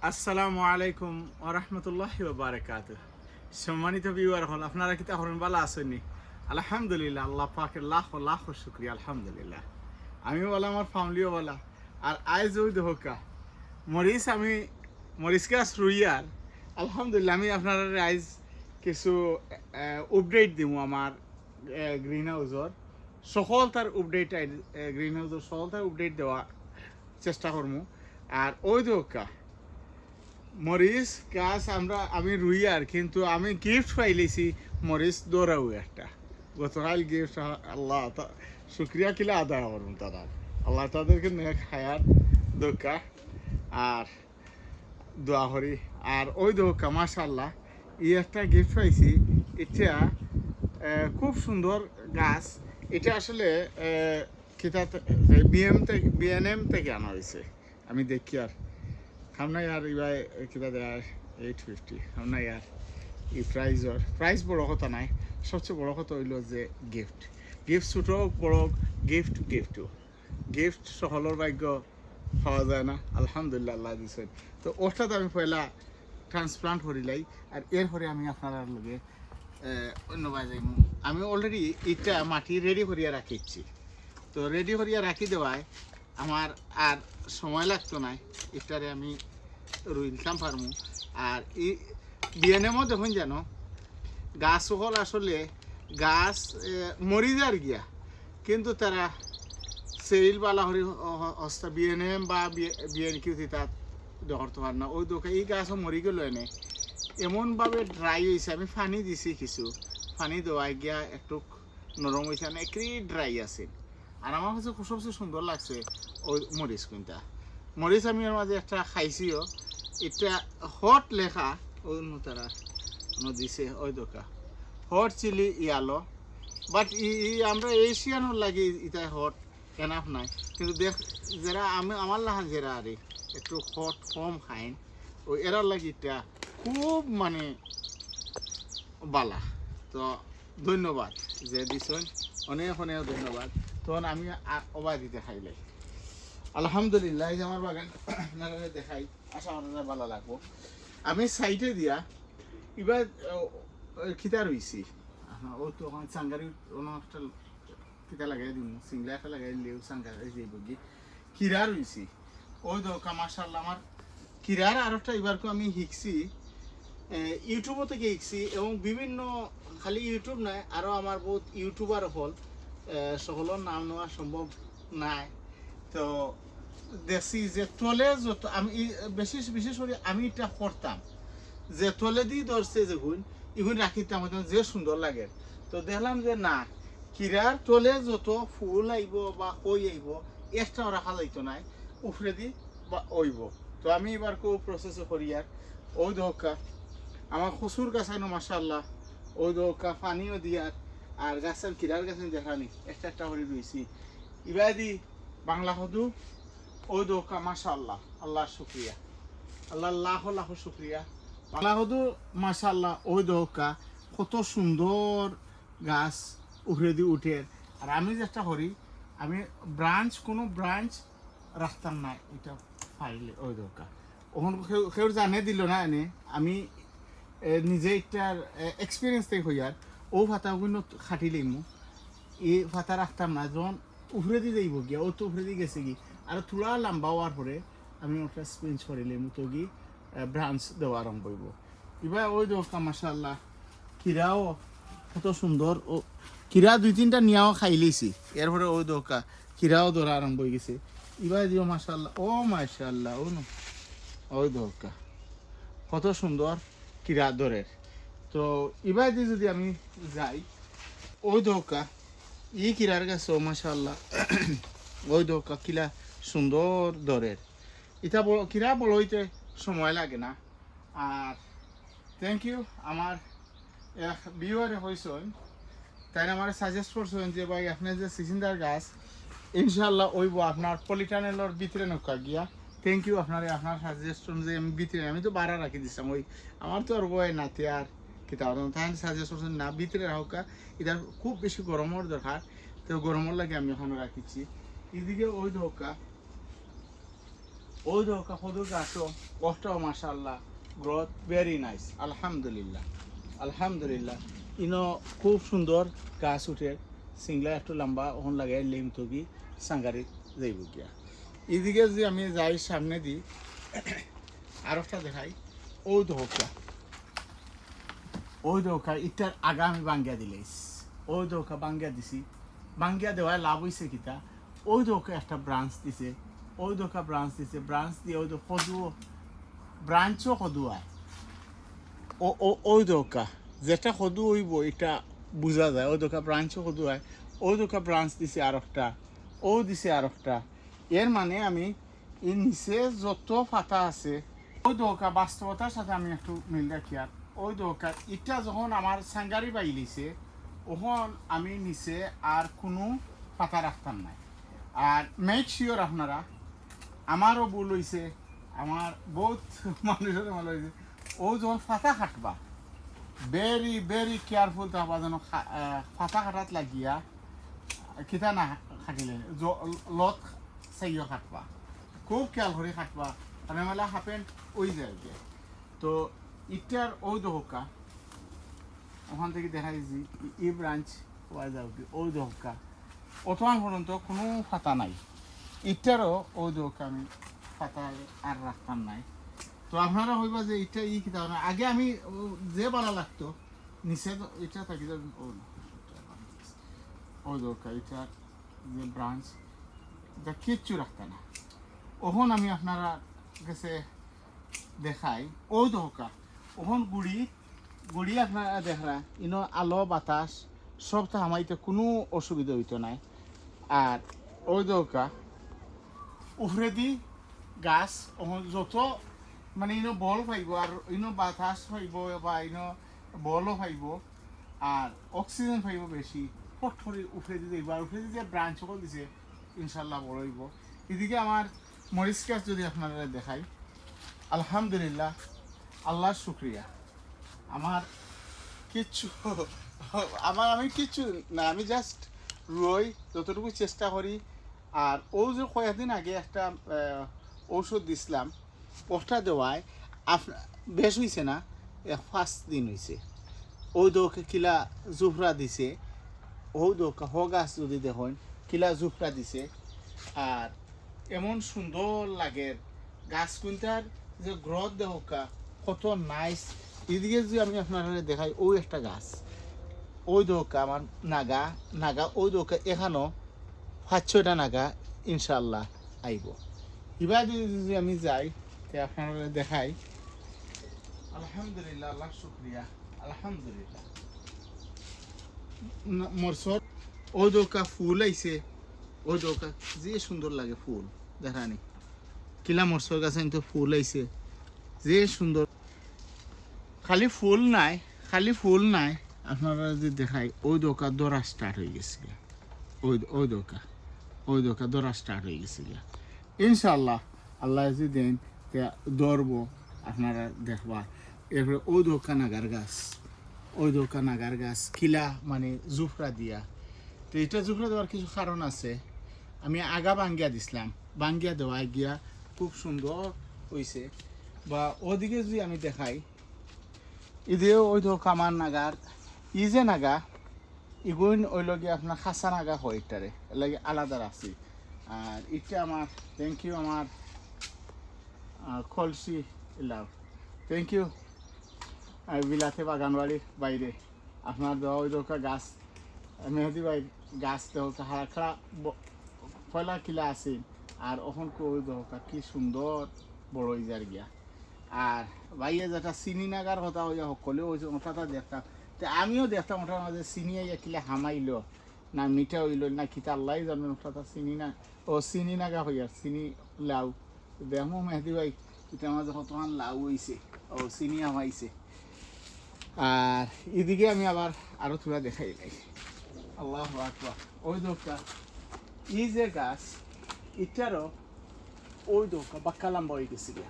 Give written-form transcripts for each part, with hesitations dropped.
আসসালামু আলাইকুম ওরহমতুল্লাহি বারাকাতুহু। সম্মানিত ভিউয়ার হল, আপনারা কি তখন ভালো আছেননি? আলহামদুলিল্লাহ, আল্লাহ পাকের লাখ লাখ শুকরিয়া। আলহামদুলিল্লাহ, আমি বলা, আমার ফ্যামিলিও বলা। আর আজ ওই হোকা মরিচ, আমি মরিচ গাছ রুইয়ার। আলহামদুলিল্লাহ, আমি আপনার আজ কিছু আপডেট দিব আমার গ্রিন হাউসর সকল তার আপডেট, গ্রিন হাউসর সকল তার আপডেট দেওয়া চেষ্টা করবো। আর ওই হোকা মরিচ গাছ আমি রুই, আর কিন্তু আমি গিফট পাইলেছি মরিচ দৌড়াও একটা গতকাল গিফট। আল্লাহ শুক্রিয়া কিলা আদায় করুন তারা, আল্লাহ তাদেরকে নেক হায়াত দোকা আর দোয়া করি। আর ওই দোকা মাশাআল্লাহ এই একটা গিফট পাইছি। এটা খুব সুন্দর গাছ। এটা আসলে কিতা বিএনএম থেকে আনা হয়েছে। আমি দেখি আর আমরা ইয়ার ইবাই কিবা দেয় 850। আমরা ইয়ার এই প্রাইস বড় কথা নাই, সবচেয়ে বড় কথা হইল যে গিফট। ছোট বড় গিফট সকলের ভাগ্য পাওয়া যায় না। আলহামদুলিল্লাহ, আল্লাহ দিয়েছেন। তো ওটাতে আমি পয়লা ট্রান্সপ্লান্ট করিলাই। আর এরপরে আমি আপনার লগে অন্যবাই যাই। আমি অলরেডি এটা মাটি রেডি করিয়া রাখিছি। তো রেডি করিয়া রাখি দেওয়ায় আমার আর সময় লাগতো না। এটারে আমি রুইলাম পারমু। আর এই বিএনএমও দেখুন যেন গাছ সকল আসলে গাছ মরি যার গিয়া, কিন্তু তারা সেল বালা হরি হস্তা বিএনএম বা বিএনকিউ তাত ধরতে পার না। ওই দোকান এই গাছও মরি গেল এনে এমনভাবে ড্রাই হয়েছে। আমি পানি দিছি, কিছু পানি দেওয়াই গিয়া একটু নরম হয়েছে, না একই ড্রাই আছে। আর আমার কাছে সবচেয়ে সুন্দর লাগছে ওই মরিচ কোনটা। মরিচ আমি এর মাঝে একটা খাইছিও, এটা হট লেখা অন্য তারা দিছে ওই দোকা হট চিলি ইয়ালো। বাট আমরা এশিয়ানোর লাগে এটা হট এনাফ নাই। কিন্তু দেখ যারা আমার লাহান যারা আরে একটু হট কম খাইন, ওই এরার লাগে এটা খুব মানে বালা। তো ধন্যবাদ যে দিছেন, অনেক অনেক ধন্যবাদ। তখন আমি অবাই দিতে খাইলাই। আলহামদুলিল্লাহ, এই যে আমার বাগান আপনারা দেখাই, আশা আপনাদের ভালো লাগবো। আমি সাইডে দিয়া এবার খিতা রইছি। ও তো ওখানে সাঙ্গারি অন্য একটা খিতা লাগাই দিন, সিংলা একটা লাগাই দিলেও সাঙ্গারি যাইব কি কিরা রইছি। ওই দোকা মাশাআল্লাহ আমার কিরার আর একটা এবারকে আমি শিখছি, ইউটিউবও থেকে শিখছি। এবং বিভিন্ন খালি ইউটিউব নাই, আরও আমার বহুত ইউটিউবার হল, সকলের নাম নেওয়া সম্ভব নাই। তো দেখছি যে তলে যত আমি বিশেষ করে আমি এটা করতাম যে তলে দিয়ে ধরছে যখন এখন রাখিতাম যে সুন্দর লাগে। তো দেখলাম যে না, কিরার তলে যত ফুল আইব বা কই আইব একটাও রাখা যাইতো নাই, উফরে দি বা ওইব। তো আমি এবার কেউ প্রসেস করি। আর ওই দোকা আমার খসুর গাছ আইনো মাশাআল্লাহ, ওই দোকা পানিও দিয়ার। আর গাছের কিরার গাছের দেখানি একটা একটা করে রয়েছি এবার দি বাংলা হদু। ওই দোকা মাশাআল্লাহ, আল্লাহ শুক্রিয়া, আল্লাহ লাখ লাখ শুক্রিয়া। বাংলা হদু মাশাআল্লাহ, ওই দোকা কত সুন্দর গাছ উঠে দি উঠে। আর আমি যেটা করি, আমি কোনো ব্রাঞ্চ রাখতাম না এটা পাইলে। ওই দোকা ওখান কেউ জানে দিল না এনে, আমি নিজে এটার এক্সপিরিয়েন্স থেকে হই। আর ও ভাতাগুলো খাটিলেই মু এই ভাতা রাখতাম না, যখন উফরে দিয়ে যাইব গিয়া ও তো উফরে দিয়ে গেছে কি। আর থোড়া লম্বা হওয়ার পরে আমি ওটা স্পেঞ্জ করিলাম তো কি ব্রাঞ্চ দেওয়া আরম্ভ করব। এবার ওই দোকা মাশাআল্লাহ কিরাও কত সুন্দর। ও কিরা 2-3টা নিয়াও খাইলেছি, এরপরে ওই দোকা কিরাও ধরা আরম্ভ হয়ে গেছে। এবার দিও মাশাআল্লাহ, ও মাশাআল্লাহ, ও ওই দোকা কত সুন্দর কিরা দরের। তো এবার দিয়ে যদি আমি যাই ওই দোকা ই কিরার গাছ মাশাআল্লাহ, ওই দোকা কিলা সুন্দর দরের। এটা কিরা বড় হইতে সময় লাগে না। আর থ্যাংক ইউ আমার ভিউয়ারে হয়েছেন, তাই আমার সাজেস্ট করছেন যে ভাই আপনার যে সিজিনদার গাছ ইনশাল্লাহ ওইব আপনার পলিটানেলের ভিতরে নৌকা গিয়া। থ্যাংক ইউ আপনার সাজেশন যে আমি ভিতরে, আমি তো বাড়া রাখি দিচ্ছিলাম। ওই আমার তো আর বয় নাতে আর কিতাব তাই সাজেস্ট করছেন না ভিতরে রাখা। এটা খুব বেশি গরমের দরকার, তো গরমের লাগে আমি ওখানে রাখিছি। এদিকে ওই দোকা ওই দোকা খদুর গাছও ওটাও মাশাআল্লাহ গ্রোথ ভেরি নাইস আলহামদুলিল্লাহ আলহামদুলিল্লাহ ইনো খুব সুন্দর গাছ উঠে সিংলা একটু লম্বা ওখান লাগাই লিম তুগি সাঙ্গারি যাইব গিয়া এদিকে যদি আমি যাই সামনে দিই আর একটা দেখাই ওই দোকা ইটার আগা আমি বাঙ্গিয়া দিলেইস ওই দোকা বাঙ্গিয়া দিছি বাঙ্গিয়া দেওয়ায় লাভ হয়েছে কিতা ওই দোকা একটা ব্রাঞ্চ দিছে ওই দোকা ব্রাঞ্চ দিছে ব্রাঞ্চ দিয়ে ওই সদু ব্রাঞ্চও সদু হয় ওই দোকা যেটা সদু হইব এটা বোঝা যায় ওই দোকা ব্রাঞ্চও সদু হয় ওই দোকা ব্রাঞ্চ দিছে আর একটা ও দিছে আর একটা এর মানে আমি এর নিচে যত ফাটা আছে ওই দোকা বাস্তবতার সাথে আমি একটু মিল রাখি আর ওই দোকা এটা যখন আমার সাঙ্গারি বাইলিছে তখন আমি নিচে আর কোনো পাতা রাখতাম নাই আর মেক শিওর আপনারা আমারও ভুল হয়েছে আমার বহুত মানুষের ভালো হয়েছে ও যখন ফাতা কাটবা ভেরি ভেরি কেয়ারফুল থাকবা যেন ফাতা কাটাত লাগিয়া কিতা না কাটিলে লত চাইও কাটবা খুব খেয়াল করে কাটবা মানে মেলা হাফেন ওই যায় তো ইটার ওই দহকা ওখান থেকে দেখা যাচ্ছে ই ব্রাঞ্চ পাওয়া যাবে ওই দহকা অতমান পর্যন্ত কোনো ফাতা নাই ইটারও ওই দহকা আমি ফাতা আর রাখতাম নাই তো আপনারা হইবা যে এটা ই কিতা না আগে আমি যে ভালো লাগতো নিচে এটা থাকি ওই দহকা এটা যে ব্রাঞ্চ এটা কিচ্ছু রাখতে না ওখন আমি আপনারা কাছে দেখাই ওই দহকা ওখন গুড়ি আপনারা দেখা ইনো আলো বাতাস সব তো আমাইতে কোনো অসুবিধা হইতো নাই আর ওই দহকা উফরে দি গাছ ওখন যত মানে ইনো বল পাইব আর ইনো বাতাস পাইব বা ইনো বলও পাইব আর অক্সিজেন পাইব বেশি পটরি উফরে দি যাইব আর উফরে দি যে ব্রাঞ্চ সকল দিছে ইনশাল্লাহ বড় হইব এদিকে আমার মরিচ গাছ যদি আপনারা দেখাই আলহামদুলিল্লাহ আল্লাহর শুক্রিয়া আমার কিচ্ছু আমি কিচ্ছু না আমি জাস্ট রই যতটুকু চেষ্টা করি আর ও যে কয়েকদিন আগে একটা ঔষধ দিছিলাম ওটা দেওয়ায় বেশ হয়েছে না 5 দিন হয়েছে ওই দোকে কিলা জুফরা দিছে ওই দোকা হ গাছ যদি দেখেন কিলা জুফরা দিছে আর এমন সুন্দর লাগে গাছ কুইন্টার যে গ্রোথ দেখা কত নাইস এদিকে যদি আমি আপনারা দেখাই ওই একটা গাছ ওই দোকা আমার নাগা ওই দোকা এখানেও 5-6টা নাগা ইনশাল্লাহ আইব এবার যদি আমি যাই তো আপনারা দেখাই আলহামদুলিল্লাহ আল্লাহ শুক্রিয়া আলহামদুলিল্লাহ মরসর ওই দোকা ফুল আইছে ওই দোকা যে সুন্দর লাগে ফুল দেখানি কিলা মরসর গাছে কিন্তু ফুল আইছে যে সুন্দর খালি ফুল নাই আপনারা যদি দেখাই ওই দোকা দৌড়া স্টার্ট হয়ে গেছে ওই দোকা দৌড়া স্টার্ট হয়ে গেছে ইনশাল্লাহ আল্লাহ যদি দেন দৌড়বো আপনারা দেখবা এরপরে ওই দোকা নাগার গাছ কিলা মানে জুফরা দিয়া তো এটা জুফরা দেওয়ার কিছু কারণ আছে আমি আগা বাঙ্গিয়া দিছিলাম বাঙ্গিয়া দেওয়া গিয়া খুব সুন্দর হয়েছে বা ওদিকে যদি আমি দেখাই ইদেও ওই দোকা আমার নাগার যে নাগা ইগুন ওই লগে আপনার খাসা নাগা হয় এটারে লাগে আলাদা আছে আর এটা আমার থ্যাংক ইউ আমার খলসি লাভ থ্যাংক ইউ বিলাতে বাগানবাড়ির বাইরে আপনার দেওয়া ওই দোকা গাছ মেহেদি ভাই গাছ দেওয়া হারাখড়া ফলা কিলা আছে আর ওখান ওই দোকা কি সুন্দর বড় যার গিয়া আর ভাইয়া যেটা চিনি নাগার কথা হইয়া সকলেও হয়েছে ওটা দেখতাম তো আমিও দেখতাম ওটার মাঝে চিনি আইয়া কিলা হামাইল না মিঠা হইল না কিতা আল্লাহ জানেন ওটা চিনি না ও চিনি নাগা হইয়া চিনি লাউ দেখো মেহেদি ভাই এটার মাঝে কতক্ষণ লাউ হয়েছে ও চিনি হামাইছে আর এদিকে আমি আবার আরো থোড়া দেখাই লাই আল্লাহ আকবার ওই দোকা যে গাছ এটারও ওই দোকা বাক্কা লম্বা হয়ে গেছে গিয়া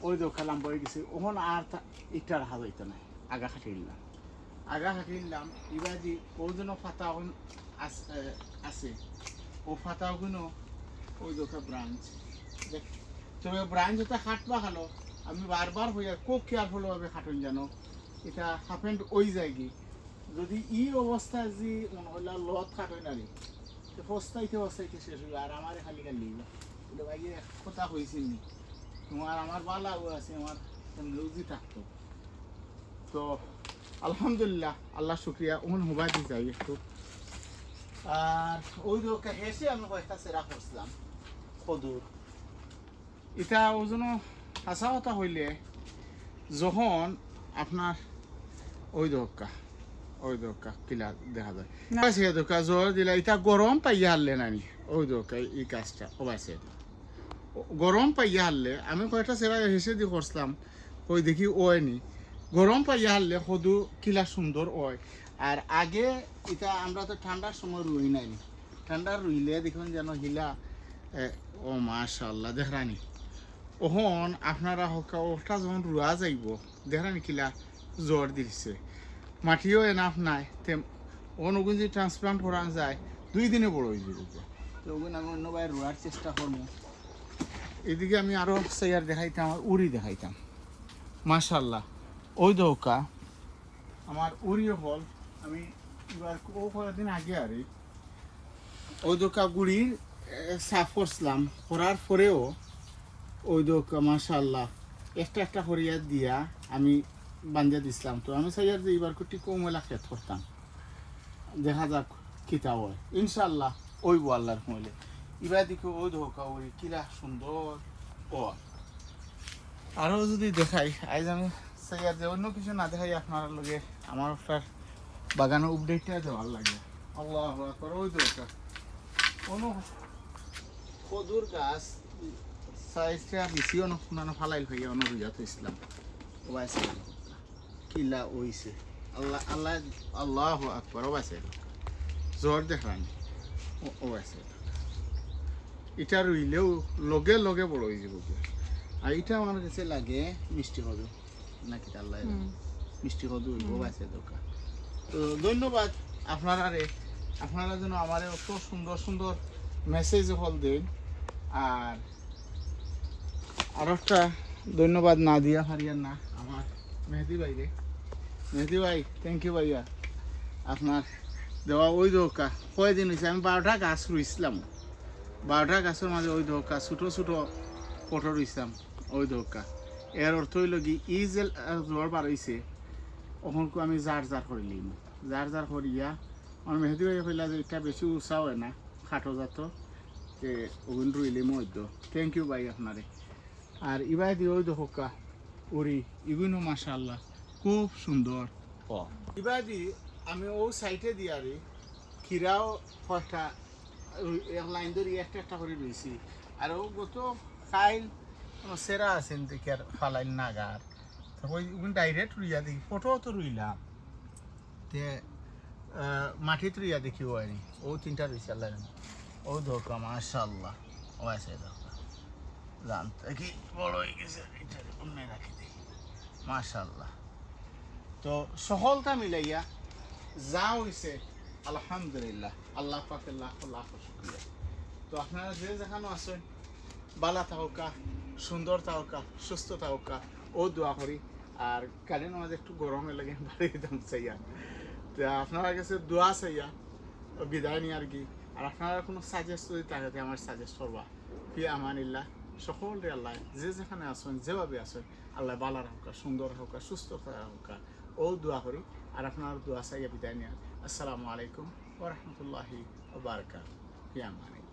ওই দোকা লম্বা হয়ে গেছে ওখান আর ইটার হাত হইতো না আগা খাটিলাম এবার যে ওই জন্য ফাতা আছে ও ফাতাগুলো ওই দোকা ব্রাঞ্চ তবে ব্রাইন যেটা খাটবা খালো আমি বারবার হইয়া খুব কেয়ারফুলভাবে খাটুন জানো এটা হ্যাপেন্ড ওই জায়গি যদি ই অবস্থায় যে মনে হইলা লত খাটই নারি পস্তাইতে পস্তাইতে শেষ হইবে আর আমার খালি খালি বলে ভাই কথা হয়েছিল নি তোমার আমার বালাও আছে আমার লুজি থাকতো তো আলহামদুলিল্লাহ আল্লাহ শুক্রিয়া ওমন মোবাইল দিয়ে যাই একটু আর ওই রোগটা হেসে আমি কয়েকটা সেরা করছিলাম কদুর এটা ওই জন্য হাসা কথা হইলে যখন আপনার ওই দোকা কিলা দেখা যায় সে দোকা জ্বর দিলা এটা গরম পাইয়া হারলে নানি ওই দোকা এই কাজটা ওবাইছে গরম পাইয়া হারলে আমি কয়েকটা সেরা হেসে দিয়ে করছিলাম ওই দেখি ওয়নি গরম পাইয়া হারলে সদু কিলা সুন্দর ওয় আর আগে এটা আমরা তো ঠান্ডার সময় রুই নাই ঠান্ডার রুইলে দেখুন যেন হিলা ও মাশাআল্লাহ দেখরানি ওহন আপনারা ওটা যখন রুয়া যাইব দেখরানি কিলা জ্বর দিছে মাটিও এনাফ নাই তে ওখান ওগুন যদি ট্রান্সপ্লান্ট করা যায় 2 দিনে বড় হয়ে যাবে তো ওগুন আমি অন্য বাইরে রুয়ার চেষ্টা করবো এদিকে আমি আরও চেয়ার দেখাইতাম আর উড়ি দেখাইতাম মাশাআল্লাহ ওই দৌকা আমার উড়িও হল আমি এবার ও কয়েকদিন আগে আর ওই দৌকা গুড়ির সাফ করছিলাম করার পরেও ওই দৌকা মাশাআল্লাহ একটা হরিয়া দিয়া আমি বান্ধিয়া দিছিলাম তো আমি চাই যে এবার কুটি কমেলা খেত করতাম দেখা যাক কিতা হয় ইনশাল্লাহ ওইব আল্লাহর কইলে এবার দিকে ওই দৌকা ওই কিরা সুন্দর ও আরও যদি দেখাই আজ আমি চাই যে অন্য কিছু না দেখাই আপনার লগে আমার আপনার বাগানের আপডেটটা দেওয়ার লাগে আল্লাহ আকবার ওই দৌকা কোনো কদুর গাছ সাইজটা বেশিও না ফালাইল হইয়া অন্য রুইয়া থইছিলাম ওবাইছে কিলা ওইছে আল্লাহ আল্লাহ আল্লাহু আকবার ওবাইছে জোর দেখানি ওবাইছে এটা রুইলেও লগে লগে বড় হয়ে যাব আর এটা আমার কাছে লাগে মিষ্টি কদু নাকি আল্লাহ মিষ্টি কদু ওবাইছে দোকান তো ধন্যবাদ আপনারা যেন আমার অত সুন্দর সুন্দর মেসেজ হল দেন আর একটা ধন্যবাদ না দিয়া পারিয়ার না আমার মেহেদি ভাই থ্যাংক ইউ ভাইয়া আপনার দেওয়া ওই দৌকা কয়দিন হয়েছে আমি 12টা গাছ রুইছিলাম 12টা গাছের মাঝে ওই দৌকা ছোটো ছোটো পটো রুইছিলাম ওই দৌকা এর অর্থ হইল কি ই যে জ্বর বার হয়েছে ওখানকু আমি জার করিলিম জার করিয়া আমার মেহেদি ভাই কইলা যে এটা বেশি উৎসাহ হয় না খাটো জাত যে ওগুন রুইলিম ওই তো থ্যাংক ইউ ভাই আপনারে আর ইবাই দিয়ে ওই দোকা উড়ি ইগুনো মাশাআল্লাহ খুব সুন্দর ইবাই দি আমি ও সাইটে দিয়ে আর খিরাও কয়েকটা এক লাইন ধরে একটা করে রয়েছি আর ও গত খাইল সেরা আছেন দেখি আর ফালাইল নাগার ওই ডাইরেক্ট রুইয়া দেখি ফটো তো রুইলাম তে মাটিত রুইয়া দেখি ও আনি ও 3টা রয়েছে আল্লাহ ও দোকা মাশাআল্লাহ ও আছে দোকা জানতে কি বড় হয়ে গেছে এটা অন্য রাখি দিই মাশাআল্লাহ তো সকলটা মিলাইয়া যা হয়েছে আলহামদুলিল্লাহ আল্লাহ পাকের লাখ লাখ শুকরিয়া তো আপনারা যে যেখানে আছেন বালা থাকা সুন্দর থাকা সুস্থ থাকা ও দোয়া করি আর কারেন্ট আমাদের একটু গরমে লাগে বাড়িয়ে দাম চাইয়া তো আপনার কাছে দোয়া চাইয়া বিদায় নিয়ে আর কি আর আপনারা কোনো সাজেস্ট যদি থাকে আমার সাজেস্ট করবা ফি আমানিল্লাহ সকলরে আল্লাহ যে যেখানে আসেন যেভাবে আসেন আল্লাহ বালা রাখা সুন্দর হোকা সুস্থ হোকা ও দোয়া করি আর আপনার দোয়া চাইয়া বিদায় নিয়ে আসসালামু আলাইকুম ওয়া রাহমাতুল্লাহি ওয়া বারাকাতুহু ফি আমানিল্লাহ।